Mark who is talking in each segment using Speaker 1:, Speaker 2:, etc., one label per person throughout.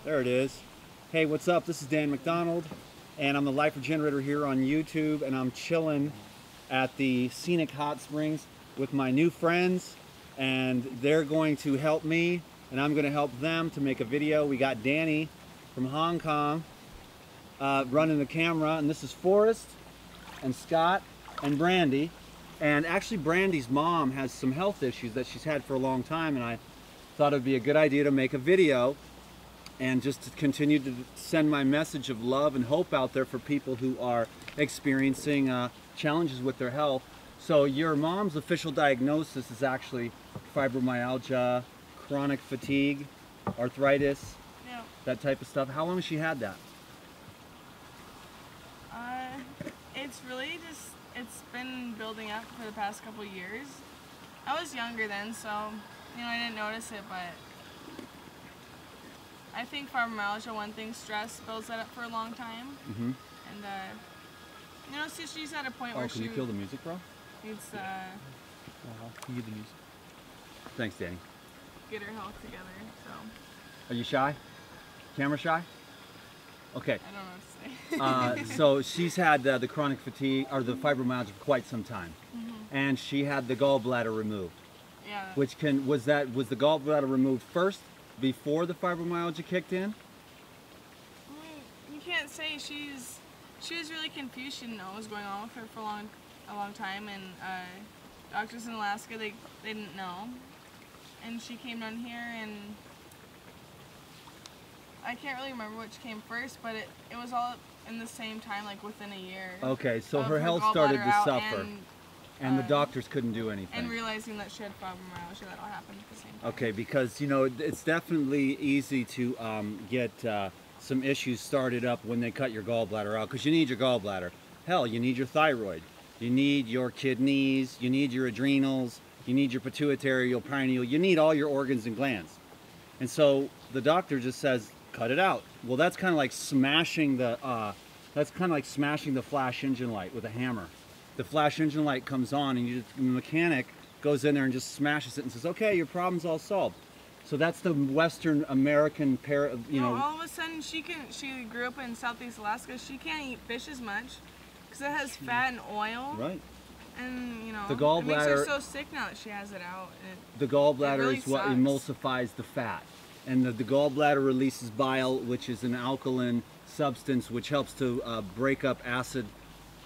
Speaker 1: There it is. Hey, what's up? This is Dan McDonald, and I'm the Life Regenerator here on YouTube, and I'm chilling at the scenic hot springs with my new friends, and they're going to help me, and I'm going to help them to make a video. We got Danny from Hong Kong running the camera, and this is Forrest and Scott and Brandy. And actually, Brandy's mom has some health issues that she's had for a long time, and I thought it would be a good idea to make a video and just to continue to send my message of love and hope out there for people who are experiencing challenges with their health. So your mom's official diagnosis is actually fibromyalgia, chronic fatigue, arthritis,
Speaker 2: Yeah.
Speaker 1: that type of stuff. How long has she had that?
Speaker 2: It's really it's been building up for the past couple years. I was younger then, so, I didn't notice it, but I think fibromyalgia, one thing, stress builds that up for a long time.
Speaker 1: Mm-hmm.
Speaker 2: And, so she's at a point where
Speaker 1: can you kill the music, bro?
Speaker 2: needs to
Speaker 1: Can you the music? Thanks, Danny.
Speaker 2: get her health together, so
Speaker 1: Are you shy? Camera shy? Okay.
Speaker 2: I don't know what to say.
Speaker 1: So she's had the chronic fatigue or the fibromyalgia for quite some time, and she had the gallbladder removed.
Speaker 2: Yeah.
Speaker 1: Which was the gallbladder removed first before the fibromyalgia kicked in?
Speaker 2: You can't say. She was really confused. She didn't know what was going on with her for a long time, and doctors in Alaska they didn't know, and she came down here, and I can't really remember which came first, but it was all in the same time, like within a year.
Speaker 1: Okay, so
Speaker 2: of
Speaker 1: her health started to
Speaker 2: gallbladder out
Speaker 1: suffer, and the doctors couldn't do anything.
Speaker 2: And realizing that she had fibromyalgia, that all happened at the same time.
Speaker 1: Okay, because it's definitely easy to get some issues started up when they cut your gallbladder out, because you need your gallbladder. Hell, you need your thyroid, you need your kidneys, you need your adrenals, you need your pituitary, your pineal, you need all your organs and glands. And so the doctor just says, cut it out. Well, that's kind of like smashing the flash engine light with a hammer. The flash engine light comes on, and the mechanic goes in there and just smashes it and says, okay, your problem's all solved. So that's the Western American
Speaker 2: all of a sudden she grew up in Southeast Alaska. She can't eat fish as much because it has fat and oil.
Speaker 1: Right.
Speaker 2: And
Speaker 1: the
Speaker 2: it
Speaker 1: gallbladder
Speaker 2: makes her so sick now that she has it out.
Speaker 1: The gallbladder
Speaker 2: really
Speaker 1: is what
Speaker 2: sucks.
Speaker 1: emulsifies the fat, and the gallbladder releases bile, which is an alkaline substance which helps to break up acid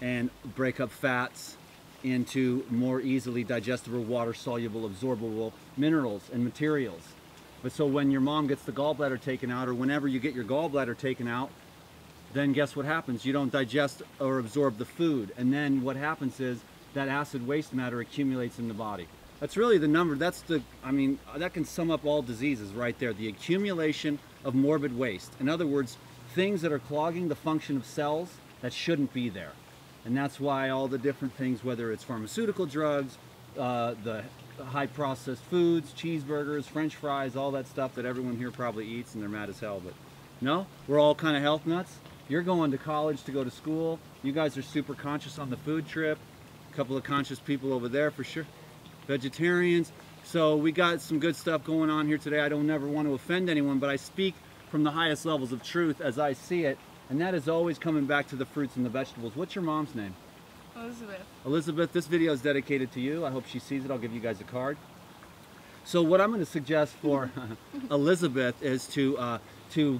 Speaker 1: and break up fats into more easily digestible, water-soluble, absorbable minerals and materials. But so when your mom gets the gallbladder taken out, or whenever you get your gallbladder taken out, then guess what happens? You don't digest or absorb the food, and then what happens is that acid waste matter accumulates in the body. That's really the number. That can sum up all diseases right there. The accumulation of morbid waste. In other words, things that are clogging the function of cells that shouldn't be there. And that's why all the different things, whether it's pharmaceutical drugs, the high processed foods, cheeseburgers, french fries, all that stuff that everyone here probably eats and they're mad as hell. But no, we're all kind of health nuts. You're going to college to go to school. You guys are super conscious on the food trip. A couple of conscious people over there for sure. Vegetarians. So we got some good stuff going on here today. I don't never want to offend anyone, but I speak from the highest levels of truth as I see it, and that is always coming back to the fruits and the vegetables. What's your mom's name?
Speaker 2: Elizabeth.
Speaker 1: Elizabeth, this video is dedicated to you. I hope she sees it. I'll give you guys a card. So what I'm going to suggest for Elizabeth is to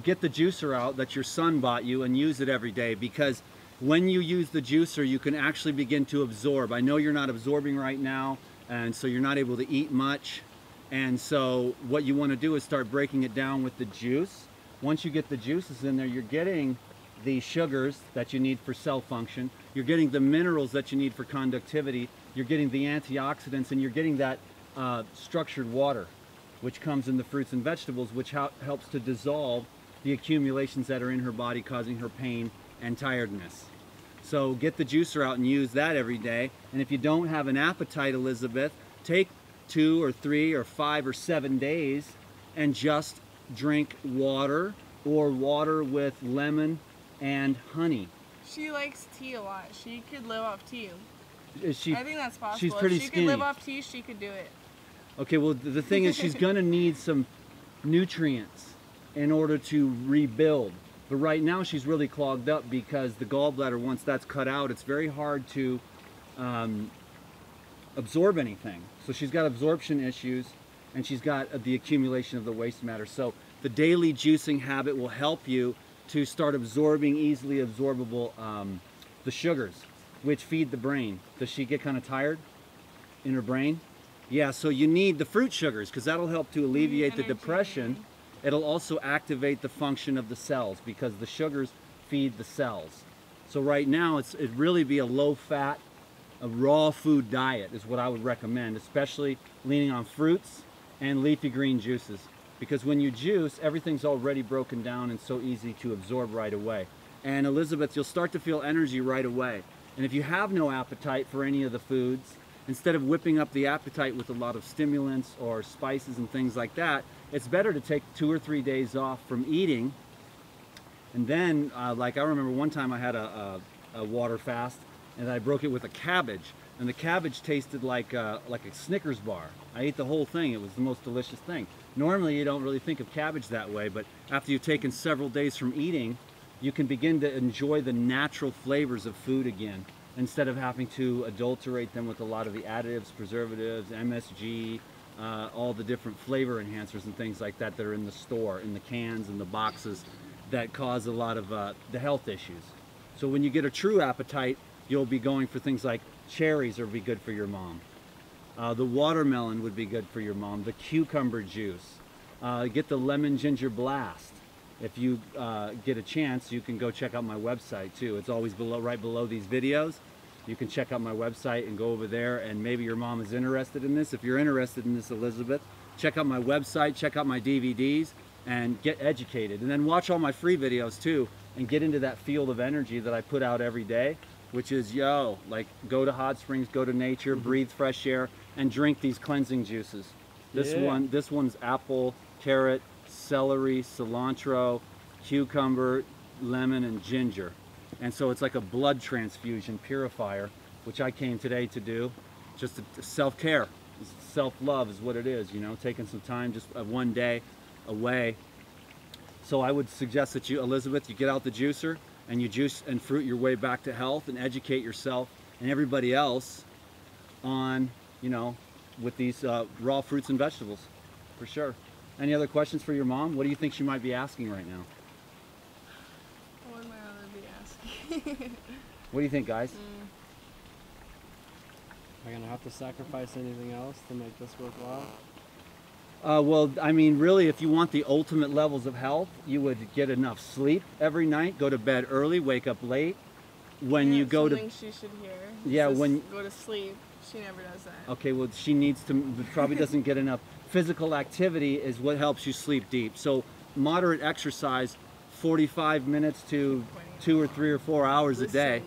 Speaker 1: get the juicer out that your son bought you and use it every day, because when you use the juicer, you can actually begin to absorb. I know you're not absorbing right now, and so you're not able to eat much. And so what you want to do is start breaking it down with the juice. Once you get the juices in there, you're getting the sugars that you need for cell function. You're getting the minerals that you need for conductivity. You're getting the antioxidants, and you're getting that structured water, which comes in the fruits and vegetables, which helps to dissolve the accumulations that are in her body, causing her pain and tiredness. So get the juicer out and use that every day. And if you don't have an appetite, Elizabeth, take 2 or 3 or 5 or 7 days and just drink water, or water with lemon and honey.
Speaker 2: She likes tea a lot. She could live off tea.
Speaker 1: I
Speaker 2: think that's possible.
Speaker 1: She's pretty
Speaker 2: if she
Speaker 1: skinny.
Speaker 2: could live off tea, she could do it.
Speaker 1: Okay, well, the thing is, she's going to need some nutrients. in order to rebuild. But right now she's really clogged up because the gallbladder, once that's cut out, it's very hard to absorb anything. So she's got absorption issues, and she's got the accumulation of the waste matter. So the daily juicing habit will help you to start absorbing easily absorbable the sugars, which feed the brain. Does she get kind of tired in her brain? Yeah, so you need the fruit sugars because that'll help to alleviate the depression. It'll also activate the function of the cells because the sugars feed the cells. So right now it'd really be a low-fat, a raw food diet is what I would recommend, especially leaning on fruits and leafy green juices. Because when you juice, everything's already broken down and so easy to absorb right away. And Elizabeth, you'll start to feel energy right away. And if you have no appetite for any of the foods, instead of whipping up the appetite with a lot of stimulants or spices and things like that, it's better to take 2 or 3 days off from eating. And then, like I remember one time I had a water fast, and I broke it with a cabbage. And the cabbage tasted like a Snickers bar. I ate the whole thing. It was the most delicious thing. Normally you don't really think of cabbage that way, but after you've taken several days from eating, you can begin to enjoy the natural flavors of food again, instead of having to adulterate them with a lot of the additives, preservatives, MSG, all the different flavor enhancers and things like that that are in the store, in the cans and the boxes, that cause a lot of the health issues. So when you get a true appetite, you'll be going for things like cherries would be good for your mom. The watermelon would be good for your mom. The cucumber juice. Get the lemon ginger blast. If you get a chance, you can go check out my website too. It's always right below these videos. You can check out my website and go over there, and maybe your mom is interested in this. If you're interested in this, Elizabeth, check out my website, check out my DVDs, and get educated. And then watch all my free videos too, and get into that field of energy that I put out every day, which is, like go to hot springs, go to nature, breathe fresh air, and drink these cleansing juices. This one's apple, carrot, celery, cilantro, cucumber, lemon, and ginger. And so it's like a blood transfusion purifier, which I came today to do. Just self-care, self-love is what it is, you know, taking some time, just one day away. So I would suggest that you, Elizabeth, you get out the juicer and you juice and fruit your way back to health, and educate yourself and everybody else on, you know, with these raw fruits and vegetables, for sure. Any other questions for your mom? What do you think she might be asking right now?
Speaker 2: What would my mother be asking?
Speaker 1: What do you think, guys?
Speaker 3: Am I going to have to sacrifice anything else to make this worthwhile?
Speaker 1: Well, I mean, really, if you want the ultimate levels of health, you would get enough sleep every night, go to bed early, wake up late. When you go to...
Speaker 2: she should hear.
Speaker 1: Yeah, when...
Speaker 2: Go to sleep. She never does that.
Speaker 1: Okay, well, she needs to, probably doesn't get enough. Physical activity is what helps you sleep deep. So moderate exercise, 45 minutes to 2 or 3 or 4 hours a day,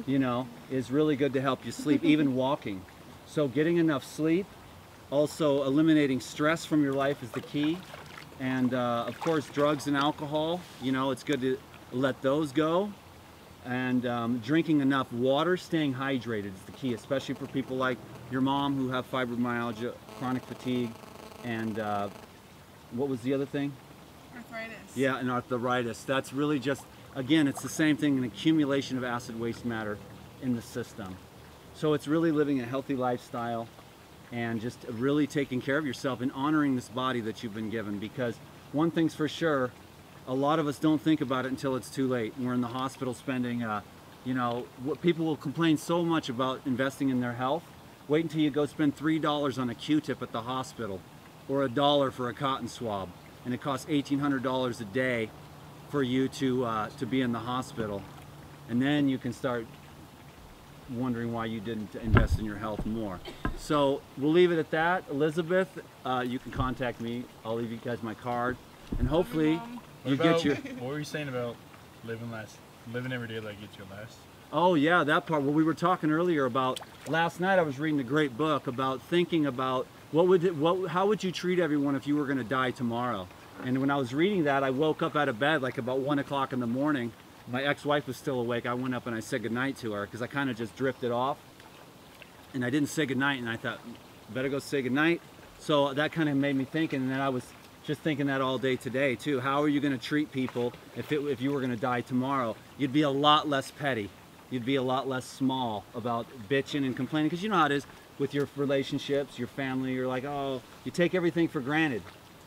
Speaker 1: you know, is really good to help you sleep, even walking. So getting enough sleep, also eliminating stress from your life is the key. And of course, drugs and alcohol, you know, it's good to let those go. And drinking enough water, staying hydrated is the key, especially for people like your mom who have fibromyalgia, chronic fatigue, and what was the other thing?
Speaker 2: Arthritis.
Speaker 1: Yeah, and arthritis. That's really just, again, it's the same thing, an accumulation of acid waste matter in the system. So it's really living a healthy lifestyle and just really taking care of yourself and honoring this body that you've been given, because one thing's for sure, a lot of us don't think about it until it's too late. We're in the hospital spending, you know, people will complain so much about investing in their health. Wait until you go spend $3 on a Q-tip at the hospital, or $1 for a cotton swab, and it costs $1,800 a day for you to be in the hospital. And then you can start wondering why you didn't invest in your health more. So we'll leave it at that. Elizabeth, you can contact me. I'll leave you guys my card, and hopefully you get your...
Speaker 4: What were you saying about living every day like it's your last?
Speaker 1: Oh yeah, that part. Well, we were talking earlier about, last night I was reading a great book about thinking about how would you treat everyone if you were going to die tomorrow? And when I was reading that, I woke up out of bed like about 1 o'clock in the morning. My ex-wife was still awake. I went up and I said goodnight to her because I kind of just drifted off. And I didn't say goodnight, and I thought, better go say goodnight. So that kind of made me think, and then I was just thinking that all day today too. How are you going to treat people if you were going to die tomorrow? You'd be a lot less petty. You'd be a lot less small about bitching and complaining, because you know how it is with your relationships, your family. You're like, oh, you take everything for granted.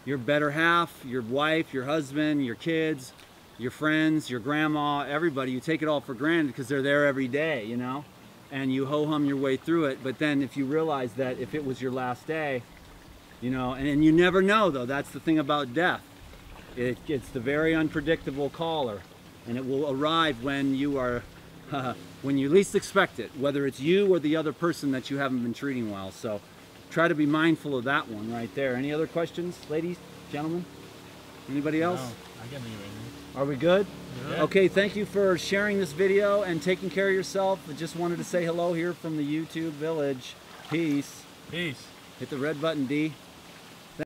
Speaker 1: Your better half, your wife, your husband, your kids, your friends, your grandma, everybody, you take it all for granted because they're there every day, you know, and you ho-hum your way through it. But then if you realize that if it was your last day, you know, and you never know though, that's the thing about death. It's the very unpredictable caller, and it will arrive when you are, when you least expect it, whether it's you or the other person that you haven't been treating well. So try to be mindful of that one right there. Any other questions, ladies, gentlemen? Anybody else?
Speaker 4: No, I can't think of anything.
Speaker 1: Are we good?
Speaker 4: Yeah.
Speaker 1: Okay, thank you for sharing this video and taking care of yourself. I just wanted to say hello here from the YouTube village. Peace.
Speaker 4: Peace.
Speaker 1: Hit the red button, D.